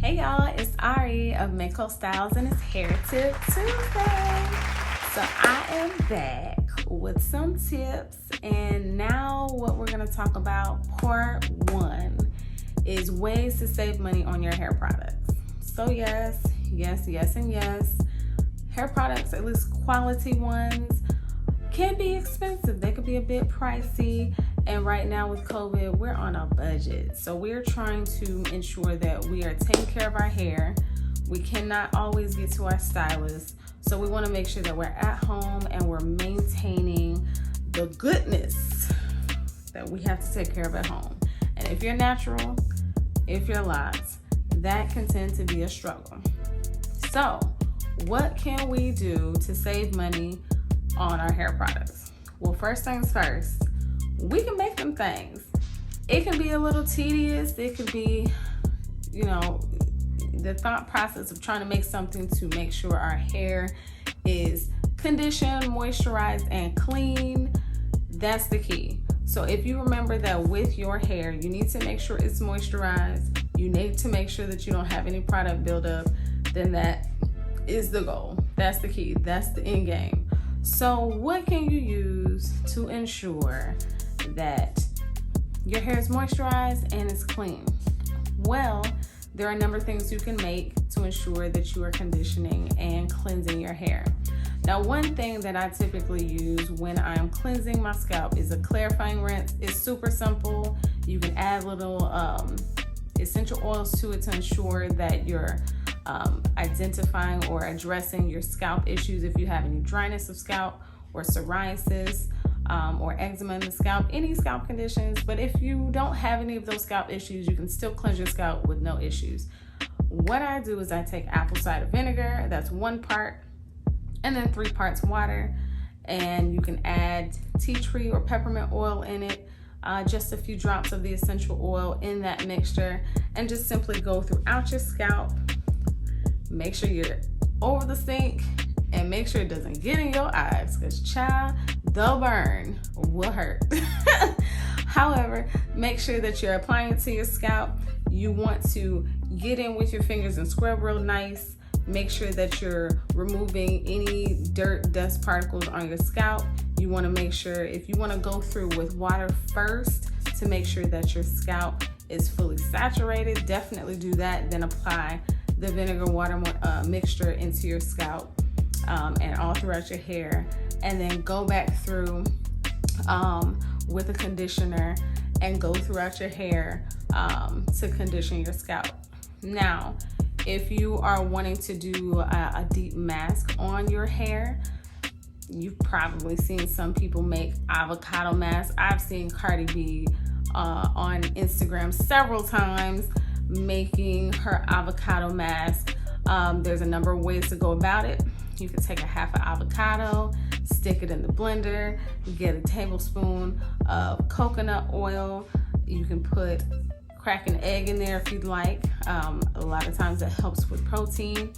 Hey y'all, it's Aari of Mako Styles and it's Hair Tip Tuesday. So I am back with some tips, and now what we're going to talk about, part one, is ways to save money on your hair products. So yes, hair products, at least quality ones, can be expensive. They could be a bit pricey. And right now with COVID, we're on a budget. So we're trying to ensure that we are taking care of our hair. We cannot always get to our stylist. So we want to make sure that we're at home and we're maintaining the goodness that we have to take care of at home. And if you're natural, if you're lots, that can tend to be a struggle. So what can we do to save money on our hair products? Well, first things first, we can make them things. It can be a little tedious. It could be, the thought process of trying to make something to make sure our hair is conditioned, moisturized, and clean. That's the key. So if you remember that with your hair, you need to make sure it's moisturized. You need to make sure that you don't have any product buildup. Then that is the goal. That's the key. That's the end game. So what can you use to ensure that your hair is moisturized and it's clean? Well, there are a number of things you can make to ensure that you are conditioning and cleansing your hair. Now, one thing that I typically use when I'm cleansing my scalp is a clarifying rinse. It's super simple. You can add little essential oils to it to ensure that you're identifying or addressing your scalp issues. If you have any dryness of scalp or psoriasis, or eczema in the scalp, any scalp conditions. But if you don't have any of those scalp issues, you can still cleanse your scalp with no issues. What I do is I take apple cider vinegar, that's 1 part, and then 3 parts water, and you can add tea tree or peppermint oil in it, just a few drops of the essential oil in that mixture, and just simply go throughout your scalp. Make sure you're over the sink, and make sure it doesn't get in your eyes, because child, the burn will hurt. However, make sure that you're applying it to your scalp. You want to get in with your fingers and scrub real nice. Make sure that you're removing any dirt, dust particles on your scalp. You want to make sure, if you want to go through with water first to make sure that your scalp is fully saturated, definitely do that. Then apply the vinegar water mixture into your scalp and all throughout your hair, and then go back through with a conditioner and go throughout your hair to condition your scalp. Now, if you are wanting to do a deep mask on your hair, you've probably seen some people make avocado masks. I've seen Cardi B on Instagram several times making her avocado mask. There's a number of ways to go about it. You can take a half an avocado, stick it in the blender, get a tablespoon of coconut oil. You can crack an egg in there if you'd like. A lot of times that helps with protein.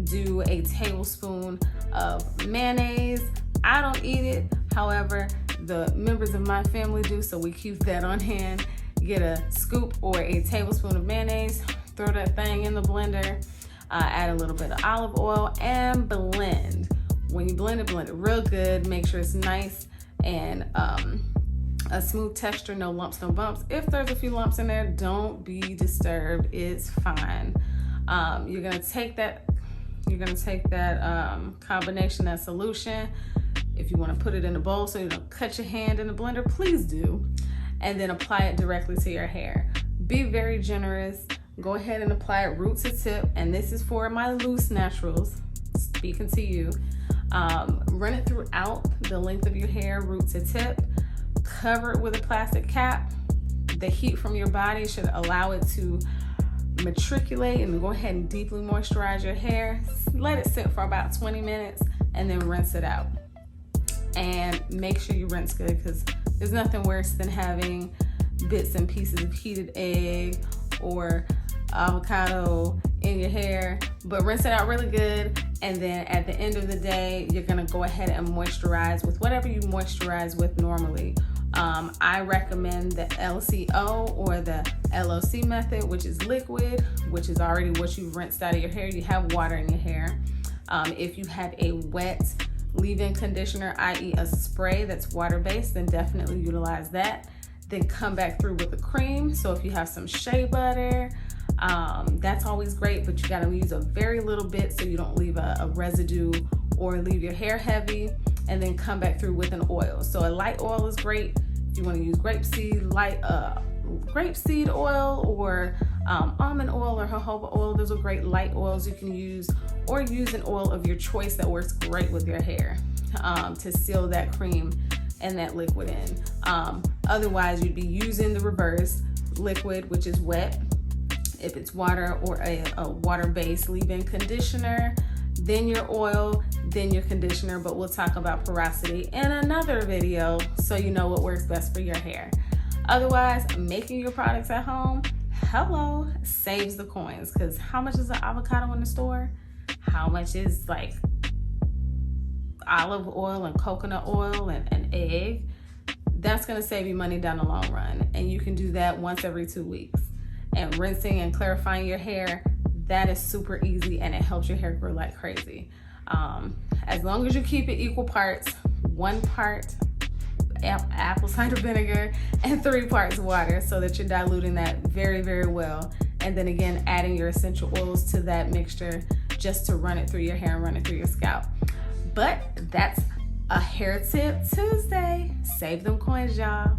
Do a tablespoon of mayonnaise. I don't eat it. However, the members of my family do, so we keep that on hand. Get a scoop or a tablespoon of mayonnaise, throw that thing in the blender, add a little bit of olive oil, and blend. When you blend it real good. Make sure it's nice and a smooth texture, no lumps, no bumps. If there's a few lumps in there, don't be disturbed. It's fine. You're gonna take that combination, that solution. If you want to put it in a bowl so you don't cut your hand in the blender, please do. And then apply it directly to your hair. Be very generous. Go ahead and apply it root to tip. And this is for my loose naturals, speaking to you. Run it throughout the length of your hair, root to tip. Cover it with a plastic cap. The heat from your body should allow it to matriculate and go ahead and deeply moisturize your hair. Let it sit for about 20 minutes and then rinse it out. And make sure you rinse good, because there's nothing worse than having bits and pieces of heated egg or avocado in your hair. But rinse it out really good, and then at the end of the day, you're gonna go ahead and moisturize with whatever you moisturize with normally. I recommend the LCO or the LOC method, which is liquid, which is already what you've rinsed out of your hair. You have water in your hair. If you have a wet leave-in conditioner, i.e. a spray that's water-based, then definitely utilize that. Then come back through with the cream. So if you have some shea butter, that's always great, but you gotta use a very little bit so you don't leave a residue or leave your hair heavy. And then come back through with an oil. So a light oil is great. If you wanna use grapeseed oil or almond oil or jojoba oil, those are great light oils you can use, or use an oil of your choice that works great with your hair to seal that cream and that liquid in. Otherwise, you'd be using the reverse liquid, which is wet. If it's water or a water-based leave-in conditioner, then your oil, then your conditioner, but we'll talk about porosity in another video so you know what works best for your hair. Otherwise, making your products at home, hello, saves the coins, because how much is an avocado in the store? How much is like olive oil and coconut oil and an egg? That's gonna save you money down the long run, and you can do that once every 2 weeks. And rinsing and clarifying your hair, that is super easy, and it helps your hair grow like crazy. As long as you keep it equal parts, 1 part apple cider vinegar and 3 parts water, so that you're diluting that very, very well. And then again, adding your essential oils to that mixture just to run it through your hair and run it through your scalp. But that's a Hair Tip Tuesday. Save them coins, y'all.